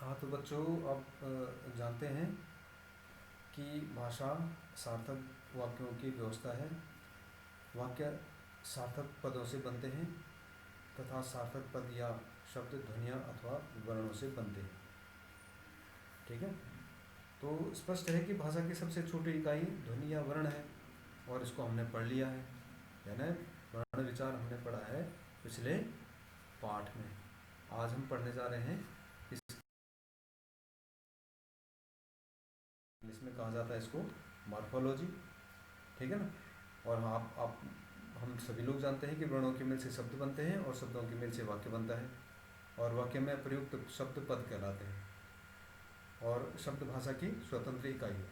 हाँ तो बच्चों, आप जानते हैं कि भाषा सार्थक वाक्यों की व्यवस्था है। वाक्य सार्थक पदों से बनते हैं तथा सार्थक पद या शब्द ध्वनियाँ अथवा वर्णों से बनते हैं। ठीक है, तो स्पष्ट है कि भाषा की सबसे छोटी इकाई ध्वनि या वर्ण है और इसको हमने पढ़ लिया है। यानी वर्ण विचार हमने पढ़ा है पिछले पाठ में। आज हम पढ़ने जा रहे हैं, इंग्लिश में कहा जाता है इसको मॉर्फोलॉजी। ठीक है ना। और हाँ, आप हम सभी लोग जानते हैं कि वर्णों के मेल से शब्द बनते हैं और शब्दों के मेल से वाक्य बनता है और वाक्य में प्रयुक्त शब्द पद कहलाते हैं। और शब्द भाषा की स्वतंत्र इकाई है।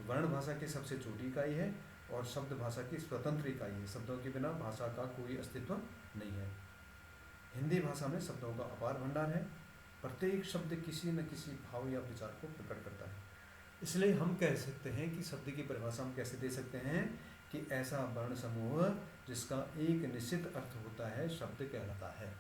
वर्ण भाषा की सबसे छोटी इकाई है और शब्द भाषा की स्वतंत्र इकाई है। शब्दों के बिना भाषा का कोई अस्तित्व नहीं है। हिंदी भाषा में शब्दों का अपार भंडार है। प्रत्येक शब्द किसी न किसी भाव या विचार को प्रकट करता है। इसलिए हम कह सकते हैं कि शब्द की परिभाषा हम कैसे दे सकते हैं कि ऐसा वर्ण समूह जिसका एक निश्चित अर्थ होता है शब्द कहलाता है।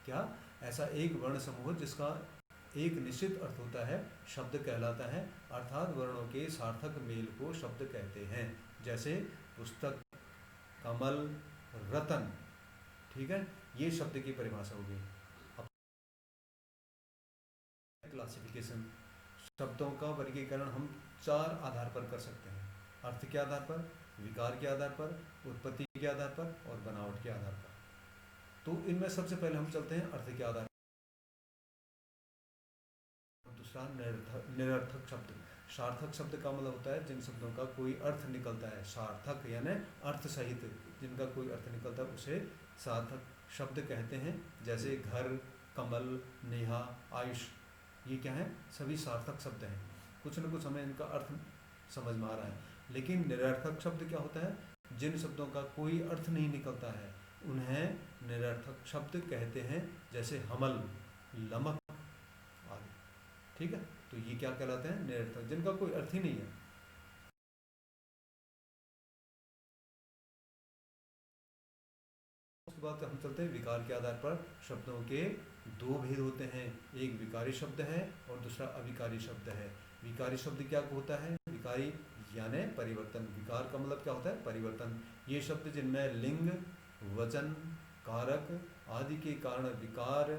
क्या? ऐसा एक वर्ण समूह जिसका एक निश्चित अर्थ होता है शब्द कहलाता है। अर्थात वर्णों के सार्थक मेल को शब्द कहते हैं। जैसे पुस्तक, कमल, रतन। ठीक है, ये शब्द की परिभाषा होगी। क्लासिफिकेशन, शब्दों का वर्गीकरण हम चार आधार पर कर सकते हैं। अर्थ के आधार पर, विकार के आधार पर, उत्पत्ति के आधार पर और बनावट के आधार पर। तो इनमें सबसे पहले हम चलते हैं अर्थ के आधार पर। दूसरा निरर्थक शब्द। सार्थक शब्द का मतलब होता है जिन शब्दों का कोई अर्थ निकलता है। सार्थक यानी अर्थ सहित जिनका कोई अर्थ निकलता है उसे सार्थक शब्द कहते हैं। जैसे घर, कमल, नेहा, आयुष, ये क्या है? सभी सार्थक शब्द हैं। कुछ न कुछ हमें इनका अर्थ समझ में आ रहा है। लेकिन निरर्थक शब्द क्या होता है? जिन शब्दों का कोई अर्थ नहीं निकलता है उन्हें निरर्थक शब्द कहते हैं। जैसे हमल, लमक आदि। ठीक है, तो ये क्या कहलाते हैं? निरर्थक, जिनका कोई अर्थ ही नहीं है। उसके बाद हम चलते हैं विकार के आधार पर। शब्दों के दो भेद होते हैं, एक विकारी शब्द है और दूसरा अविकारी शब्द है। विकारी शब्द क्या होता है? विकारी यानी परिवर्तन। विकार का मतलब क्या होता है? परिवर्तन। ये शब्द जिनमें लिंग, वचन, कारक आदि के कारण विकार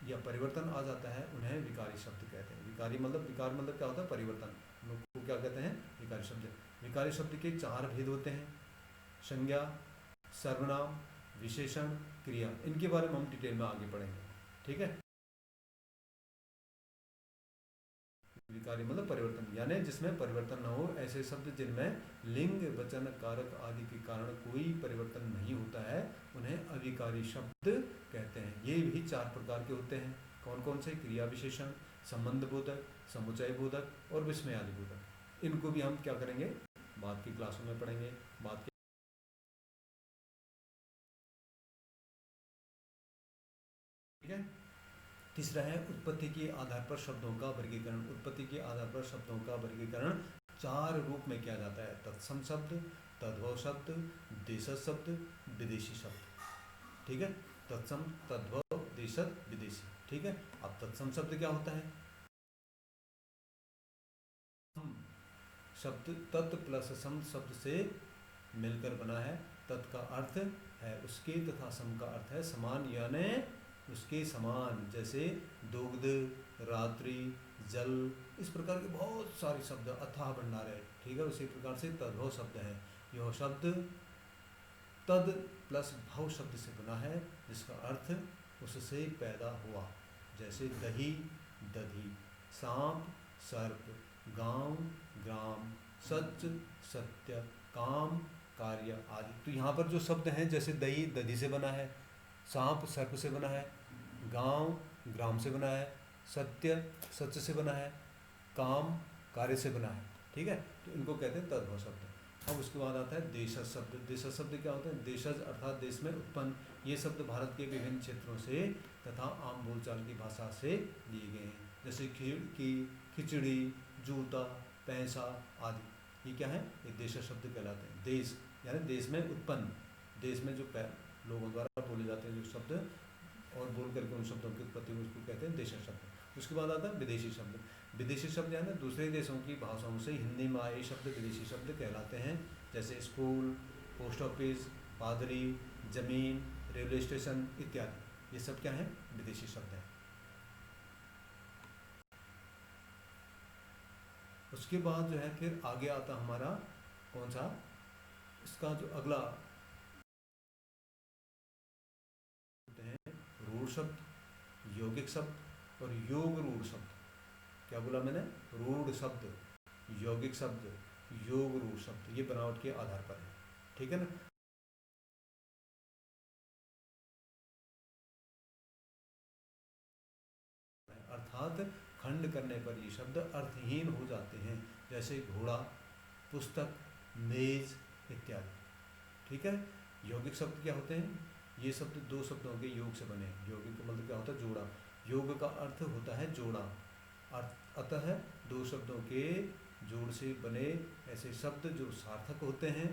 या परिवर्तन आ जाता है उन्हें विकारी शब्द कहते हैं। विकारी मतलब, विकार मतलब क्या होता है? परिवर्तन। उनको क्या कहते हैं? विकारी शब्द। विकारी शब्द के चार भेद होते हैं, संज्ञा, सर्वनाम, विशेषण, क्रिया। इनके बारे में हम डिटेल में आगे पढ़ेंगे। ठीक है। विकारी मतलब परिवर्तन, यानी जिसमें परिवर्तन न हो, ऐसे शब्द जिनमें लिंग, वचन, कारक आदि के कारण कोई परिवर्तन नहीं होता है उन्हें अविकारी शब्द कहते हैं। ये भी चार प्रकार के होते हैं। कौन कौन से? क्रिया विशेषण, संबंध बोधक, समुच्चय बोधक और विस्मयादि बोधक। इनको भी हम क्या करेंगे? बाद की क्लासों में पढ़ेंगे। बाद के ठीक है। तीसरा है उत्पत्ति के आधार पर शब्दों का वर्गीकरण। उत्पत्ति के आधार पर शब्दों का वर्गीकरण चार रूप में किया जाता है: तत्सम शब्द, तद्भव शब्द, देशज शब्द, विदेशी शब्द। ठीक है, तत्सम, तद्भव, देशज, विदेशी। ठीक है। अब तत्सम शब्द क्या होता है? शब्द तत् प्लस सम शब्द से मिलकर बना है। तत् का अर्थ है उसके तथा सम का अर्थ है समान यानी उसके समान। जैसे दुग्ध, रात्रि, जल, इस प्रकार के बहुत सारे शब्द, अथाह भंडार है। ठीक है, उसी प्रकार से तद्भव शब्द है। यह शब्द तद प्लस भव शब्द से बना है जिसका अर्थ उससे पैदा हुआ। जैसे दही, दधी, सांप, सर्प, गांव, ग्राम, सच, सत्य, काम, कार्य आदि। तो यहाँ पर जो शब्द हैं, जैसे दही दधी से बना है, सांप सर्प से बना है, गांव ग्राम से बना है, सत्य सत्य से बना है, काम कार्य से बना है। ठीक है, तो इनको कहते हैं तद्भव शब्द। अब उसके बाद आता है देशज शब्द। देशज शब्द क्या होता है? देशज अर्थात देश में उत्पन्न। ये शब्द भारत के विभिन्न क्षेत्रों से तथा आम बोलचाल की भाषा से लिए गए हैं। जैसे खिचड़ी, जूता, पैसा आदि। ये क्या है? ये देशज शब्द कहलाते हैं। देश यानी देश में उत्पन्न, देश में जो लोगों द्वारा बोले जाते हैं जो शब्द और बोल करके उन शब्दों की उत्पत्ति को उसको कहते हैं देशज शब्द। उसके बाद आता है विदेशी शब्द। विदेशी शब्द है ना दूसरे देशों की भाषाओं से हिंदी में आए शब्द विदेशी शब्द कहलाते हैं। जैसे स्कूल, पोस्ट ऑफिस, पादरी, जमीन, रेलवे स्टेशन इत्यादि, ये सब क्या है? विदेशी शब्द हैं। उसके बाद जो है फिर आगे आता हमारा कौन सा, इसका जो अगला हैं रूढ़ शब्द, यौगिक शब्द और योग रूढ़ शब्द। क्या बोला मैंने? रूढ़ शब्द, यौगिक शब्द, योग रूढ़ शब्द, ये बनावट के आधार पर है। ठीक है ना? अर्थात खंड करने पर ये शब्द अर्थहीन हो जाते हैं, जैसे घोड़ा, पुस्तक, मेज इत्यादि। ठीक है। यौगिक शब्द क्या होते हैं? ये शब्द दो शब्दों के योग से बने हैं। यौगिक का मतलब क्या होता है? जोड़ा। योग का अर्थ होता है जोड़ा। अतः दो शब्दों के जोड़ से बने ऐसे शब्द जो सार्थक होते हैं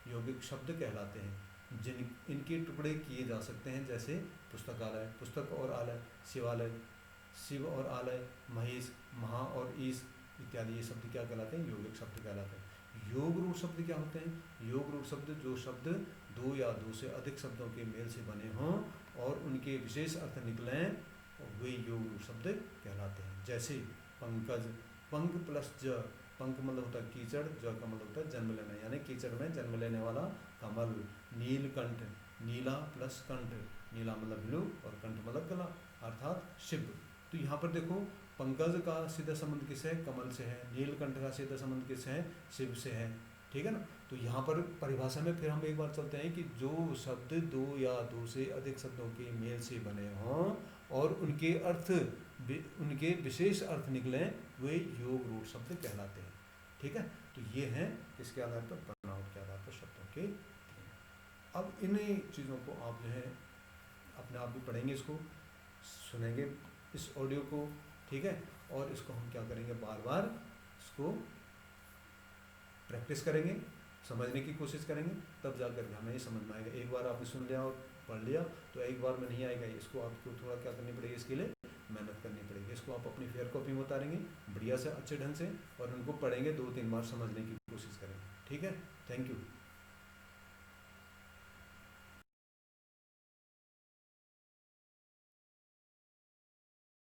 यौगिक शब्द कहलाते हैं। जिन इनके टुकड़े किए जा सकते हैं, जैसे पुस्तकालय, पुस्तक और आलय, शिवालय, शिव और आलय, महेश, महा और ईश इत्यादि, ये शब्द क्या कहलाते हैं? यौगिक शब्द कहलाते हैं। योग रूढ़ शब्द क्या होते हैं? योग रूढ़ शब्द जो शब्द दो या दो से अधिक शब्दों के मेल से बने हों और उनके विशेष अर्थ निकलें, वे योग रूढ़ शब्द कहलाते हैं। जैसे पंकज, पंक प्लस ज, पंक मतलब होता है कीचड़, ज का मतलब होता है जन्म लेना, यानी कीचड़ में जन्म लेने वाला कमल। नीलकंठ, नीला प्लस कंठ, नीला मतलब ब्लू और कंठ मतलब गला, अर्थात शिव। तो यहाँ पर देखो पंकज का सीधा संबंध किससे है? कमल से है। नीलकंठ का सीधा संबंध किससे है? शिव से है। ठीक है ना? तो यहाँ पर परिभाषा में फिर हम एक बार चलते हैं कि जो शब्द दो या दो से अधिक शब्दों के मेल से बने हों और उनके अर्थ उनके विशेष अर्थ निकलें, वे योग रूढ़ शब्द कहलाते हैं। ठीक है। तो ये हैं किसके आधार पर? बनावट के आधार पर शब्दों के। अब इन्हीं चीज़ों को आप जो है अपने आप भी पढ़ेंगे, इसको सुनेंगे इस ऑडियो को। ठीक है। और इसको हम क्या करेंगे? बार बार इसको प्रैक्टिस करेंगे, समझने की कोशिश करेंगे, तब जाकर हमें ये समझ में आएगा। एक बार आपने सुन लिया और पढ़ लिया तो एक बार में नहीं आएगा। इसको आपको थोड़ा क्या करनी पड़ेगी? इसके लिए मेहनत करनी पड़ेगी। इसको आप अपनी फेयर कॉपी में उतारेंगे बढ़िया से, अच्छे ढंग से, और उनको पढ़ेंगे, 2-3 बार समझने की कोशिश करेंगे। ठीक है। Thank you.